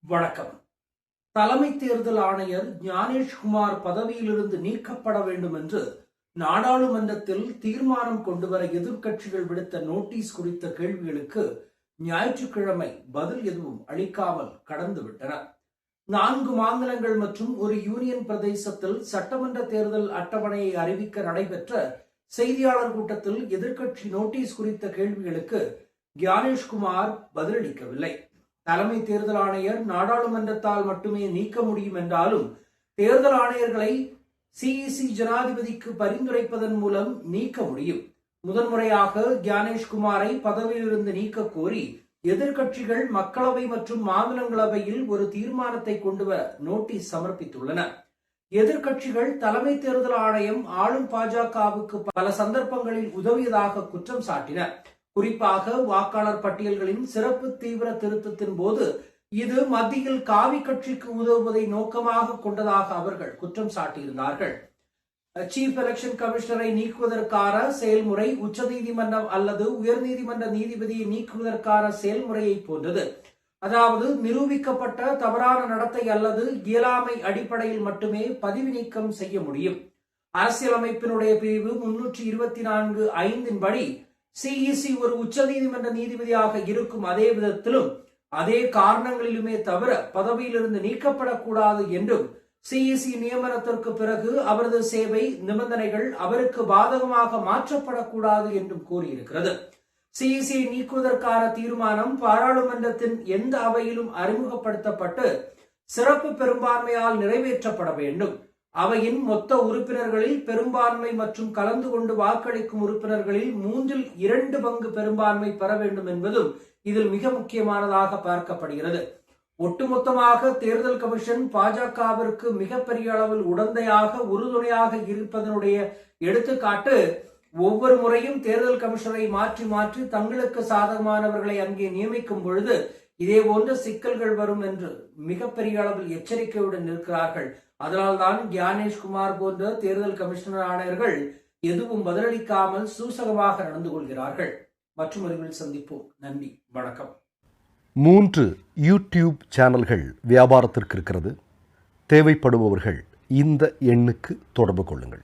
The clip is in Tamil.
வணக்கம். தலைமை தேர்தல் ஆணையர் ஞானேஷ்குமார் பதவியிலிருந்து நீக்கப்பட வேண்டும் என்று நாடாளுமன்றத்தில் தீர்மானம் கொண்டுவர எதிர்க்கட்சிகள் விடுத்த நோட்டீஸ் குறித்த கேள்விகளுக்கு ஞாயிற்றுக்கிழமை பதில் எதுவும் அளிக்காமல் கடந்துவிட்டன. 4 மாநிலங்கள் மற்றும் ஒரு யூனியன் பிரதேசத்தில் சட்டமன்ற தேர்தல் அட்டவணையை அறிவிக்க நடைபெற்ற செய்தியாளர் கூட்டத்தில் எதிர்க்கட்சி நோட்டீஸ் குறித்த கேள்விகளுக்கு ஞானேஷ்குமார் பதிலளிக்கவில்லை. தலைமை தேர்தல் ஆணையர் நாடாளுமன்றத்தால் மட்டுமே நீக்க முடியும் என்றாலும் தேர்தல் ஆணையர்களை சிஇசி ஜனாதிபதிக்கு பரிந்துரைப்பதன் மூலம் நீக்க முடியும். முதன்முறையாக ஞானேஷ்குமாரை பதவியிலிருந்து நீக்க கோரி எதிர்க்கட்சிகள் மக்களவை மற்றும் மாநிலங்களவையில் ஒரு தீர்மானத்தை கொண்டுவர நோட்டீஸ் சமர்ப்பித்துள்ளன. எதிர்க்கட்சிகள் தலைமை தேர்தல் ஆணையம் ஆளும் பாஜகவுக்கு பல சந்தர்ப்பங்களில் உதவியதாக குற்றம் சாட்டின. குறிப்பாக வாக்காளர் பட்டியல்களின் சிறப்பு தீவிர திருத்தத்தின் போது இது மத்தியில் காவி கட்சிக்கு உதவுவதை நோக்கமாக கொண்டதாக அவர்கள் குற்றம் சாட்டியிருந்தார்கள். சீஃப் எலெக்ஷன் கமிஷனரை நீக்குவதற்கான செயல்முறை உச்சநீதிமன்றம் அல்லது உயர்நீதிமன்ற நீதிபதியை நீக்குவதற்கான செயல்முறையை போன்றது. அதாவது நிரூபிக்கப்பட்ட தவறான நடத்தை அல்லது இயலாமை அடிப்படையில் மட்டுமே பதவி நீக்கம் செய்ய முடியும். அரசியலமைப்பினுடைய பிரிவு 324(5) படி சிஇசி ஒரு உச்சநீதிமன்ற நீதிபதியாக இருக்கும் அதே விதத்திலும் அதே காரணங்களிலுமே தவிர பதவியிலிருந்து நீக்கப்படக்கூடாது என்றும் சிஇசி நியமனத்திற்கு பிறகு அவரது சேவை நிபந்தனைகள் அவருக்கு பாதகமாக மாற்றப்படக்கூடாது என்றும் கூறியிருக்கிறது. சிஇசியை நீக்குவதற்கான தீர்மானம் பாராளுமன்றத்தின் எந்த அவையிலும் அறிமுகப்படுத்தப்பட்டு சிறப்பு பெரும்பான்மையால் நிறைவேற்றப்பட வேண்டும். அவையின் மொத்த உறுப்பினர்களில் பெரும்பான்மை மற்றும் கலந்து கொண்டு வாக்களிக்கும் உறுப்பினர்களில் 2/3 பங்கு பெரும்பான்மை பெற வேண்டும் என்பதும் இதில் மிக முக்கியமானதாக பார்க்கப்படுகிறது. ஒட்டுமொத்தமாக தேர்தல் கமிஷன் பாஜகவிற்கு மிகப்பெரிய அளவில் உடந்தையாக உறுதுணையாக இருப்பதனுடைய எடுத்துக்காட்டு ஒவ்வொரு முறையும் தேர்தல் கமிஷனரை மாற்றி மாற்றி தங்களுக்கு சாதகமானவர்களை அங்கே நியமிக்கும் பொழுது இதே போன்ற சிக்கல்கள் வரும் என்று மிகப்பெரிய அளவில் எச்சரிக்கையுடன் இருக்கிறார்கள். அதனால்தான் ஞானேஷ்குமார் போன்ற தேர்தல் கமிஷனர் ஆணையர்கள் எதுவும் பதிலளிக்காமல் சூசகமாக நடந்து கொள்கிறார்கள். மற்றும் அறிவில் சந்திப்போம். நன்றி, வணக்கம். 3 யூடியூப் சேனல்கள் வியாபாரத்திற்கு இருக்கிறது. தேவைப்படுபவர்கள் இந்த எண்ணுக்கு தொடர்பு கொள்ளுங்கள்.